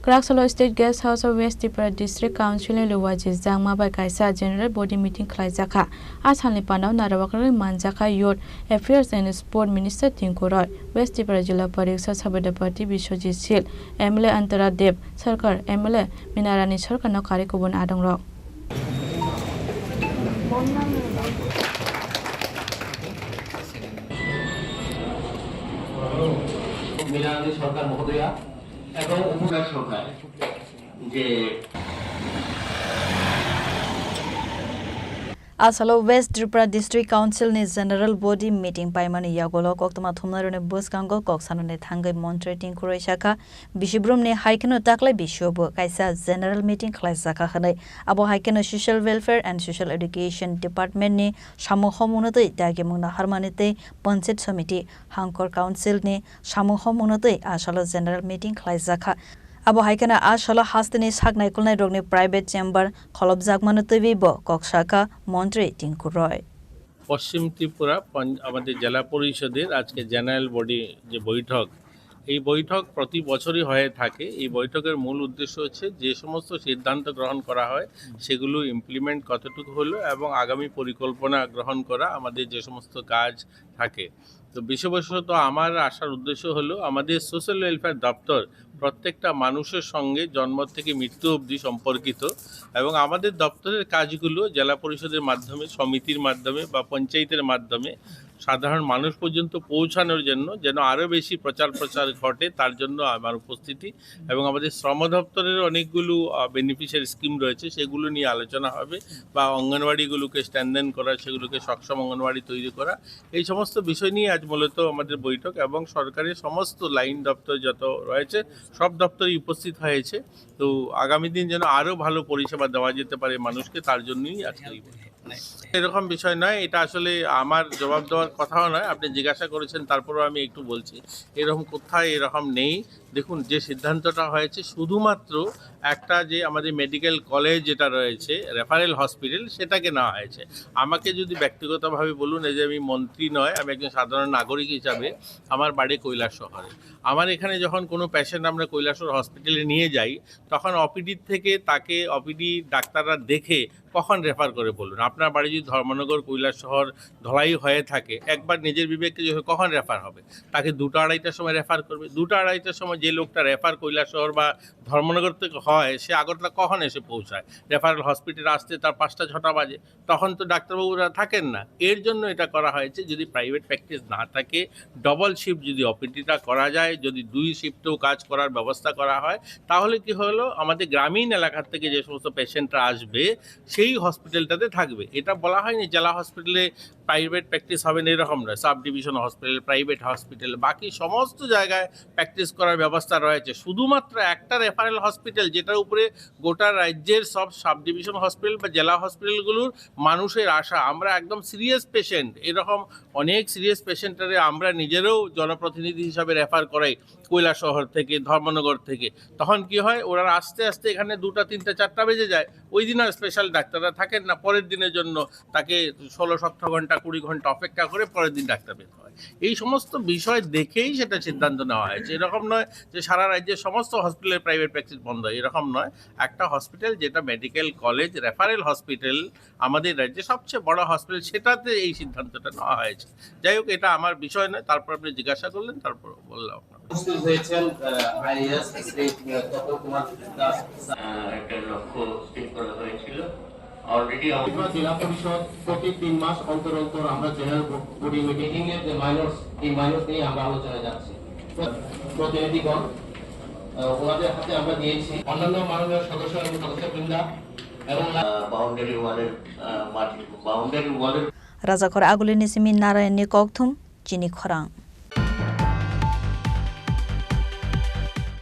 Kraksalo State Guest House of West Tripura District Council in Luwajis Jangma by Kaisa General Body Meeting Klaizaka. As Hanlipano Narawakari Manjaka Youth Affairs and Sport Minister Tinkuroy, West Tripura Jilla Pariksa Sabada Party Bishojit Sil, MLA Antara Dev, Sarkar, MLA Minarani Sarkar no Karikobun Adongrok. মিনারানি সরকার মহোদয়া এবং উপজেলা সরকার যে Asalo West Tripura District Council ni General Body Meeting paimani yagolo koktama thumnarone buskangol koksanone thangai montre tinkuroi shaka bishibrum ne haikeno taklai bishobo kaisa General Meeting khlaisaka khanai abo haikeno Social Welfare and Social Education Department ni samuhomunotei dagemuna harmanite Panchayat Samiti Hangkor Council ni samuhomunotei Asalo General Meeting khlaisaka abo haikena ashala hastini saknai kulnai rogni private chamber kholop jagmanu twibo kokshaka মন্ত্রী টিঙ্কু রয় পশ্চিম ত্রিপুরা আমাদের জেলা পরিষদের আজকে general body যে বৈঠক এই বৈঠক প্রতি বছরই হয়ে থাকে এই বৈঠকের মূল উদ্দেশ্য হচ্ছে যে সমস্ত সিদ্ধান্ত গ্রহণ করা হয় সেগুলো ইমপ্লিমেন্ট কতটুকু হলো এবং আগামী পরিকল্পনা গ্রহণ করা আমাদের যে সমস্ত কাজ থাকে তো বিশেষত আমার আসার উদ্দেশ্য হলো আমাদের সোশ্যাল ওয়েলফেয়ার দপ্তর প্রত্যেকটা মানুষের সঙ্গে জন্ম থেকে মৃত্যু অবধি সম্পর্কিত এবং আমাদের দপ্তরের কাজগুলো জেলা পরিষদের মাধ্যমে সমিতির মাধ্যমে বা পঞ্চায়েতের মাধ্যমে সাধারণ মানুষ পর্যন্ত পৌঁছানোর জন্য যেন আরও বেশি প্রচার ঘটে তার জন্য আমার উপস্থিতি এবং আমাদের শ্রম দপ্তরের অনেকগুলো বেনিফিশিয়ারি স্কিম রয়েছে সেগুলো নিয়ে আলোচনা হবে বা অঙ্গনওয়াড়িগুলোকে স্ট্যান্ডার্ড করা সেগুলোকে সক্ষম অঙ্গনওয়াড়ি তৈরি করা এই সমস্ত বিষয় নিয়ে আজ মূলত আমাদের বৈঠক এবং সরকারের সমস্ত লাইন দপ্তর যত রয়েছে সব দপ্তরই উপস্থিত হয়েছে তো আগামী দিন যেন আরও ভালো পরিষেবা দেওয়া যেতে পারে মানুষকে তার জন্যই আজকে এই বৈঠক এরকম বিষয় নয় এটা আসলে আমার জবাব দেওয়ার কথাও নয় আপনি জিজ্ঞাসা করেছেন তারপরেও আমি একটু বলছি এরকম কোথায় এরকম নেই দেখুন যে সিদ্ধান্তটা হয়েছে শুধুমাত্র একটা যে আমাদের মেডিকেল কলেজ যেটা রয়েছে রেফারেল হসপিটাল সেটাকে নেওয়া হয়েছে আমাকে যদি ব্যক্তিগতভাবে বলুন এই যে আমি মন্ত্রী নয় আমি একজন সাধারণ নাগরিক হিসাবে আমার বাড়ি কৈলাসহরে আমার এখানে যখন কোনো পেশেন্ট আমরা কৈলাসহর হসপিটালে নিয়ে যাই তখন অপিডির থেকে তাকে অপিডি ডাক্তাররা দেখে কখন রেফার করে বলুন আপনার বাড়ি যদি ধর্মনগর কৈলাসহর ধলাই হয়ে থাকে একবার নিজের বিবেককে কখন রেফার হবে তাকে 2টা-2:30টার সময় রেফার করবে 2টা-2:30টার সময় যে লোকটা রেফার কৈলাসহর বা ধর্মনগর থেকে হয় সে আগরতলা কখন এসে পৌঁছায় রেফারেল হসপিটালে আসতে তার 5টা-6টা বাজে তখন তো ডাক্তারবাবুরা থাকেন না এর জন্য এটা করা হয়েছে যদি প্রাইভেট প্র্যাকটিস না থাকে ডবল শিফট যদি অপিডিটা করা যায় যদি 2 শিফটেও কাজ করার ব্যবস্থা করা হয় তাহলে কি হলো আমাদের গ্রামীণ এলাকার থেকে যে সমস্ত পেশেন্টরা আসবে সেই হসপিটালটাতে থাকবে এটা বলা হয়নি জেলা হসপিটালে প্রাইভেট প্র্যাকটিস হবে না এরকম নয় sub division hospital private hospital বাকি সমস্ত জায়গায় প্র্যাকটিস করার ব্যবস্থা রয়েছে শুধুমাত্র একটা রেফারেল হসপিটাল যেটার উপরে গোটা রাজ্যের সব সাব ডিভিশন হসপিটাল বা জেলা হসপিটালগুলোর মানুষের আশা আমরা একদম সিরিয়াস পেশেন্ট এরকম অনেক সিরিয়াস পেশেন্টারে আমরা নিজেরাও জনপ্রতিনিধি হিসাবে রেফার করাই কৈলাসহর থেকে ধর্মনগর থেকে তখন কি হয় ওরা আস্তে আস্তে এখানে 2টা 3টা 4টা বেজে যায় ওই দিন আর স্পেশাল ডাক্তাররা থাকেন না পরের দিনের জন্য তাকে 16-17 ঘন্টা 20 ঘন্টা অপেক্ষা করে পরের দিন ডাক্তার পেতে হয় এই সমস্ত বিষয় দেখেই সেটা সিদ্ধান্ত নেওয়া হয়েছে এরকম নয় যে সারা রাজ্যের সমস্ত হসপিটালের প্রাইভেট প্র্যাকটিস বন্ধ এরকম নয় একটা হসপিটাল যেটা মেডিকেল কলেজ রেফারেল হসপিটাল আমাদের রাজ্যে সবচেয়ে বড় হসপিটাল সেটাতে এই সিদ্ধান্তটা নেওয়া হয়েছে যাই হোক এটা আমার বিষয় নয় তারপর আপনি জিজ্ঞাসা করলেন তারপর বললাম উপস্থিত হয়েছেন আইএস তপন কুমার দাস একটা লক্ষ্য স্থির করা হয়েছিল অলরেডি আমরা জেলা পরিষদ প্রতি 3 মাস অন্তর অন্তর আমরা জেনারেল বডি মিটিং এর যে মাইনস নিয়ে আমরা আলোচনা যাচ্ছি প্রতিনিধিগণ ওনাদের হাতে আমরা দিয়েছি অন্যান্য মাননীয় সদস্য এবং সদস্যবৃন্দ এবং বাউন্ডারি ওয়ালের রাজাখর আগুলিনি সিমি নারায়ণী ককথুম চিনি খরাং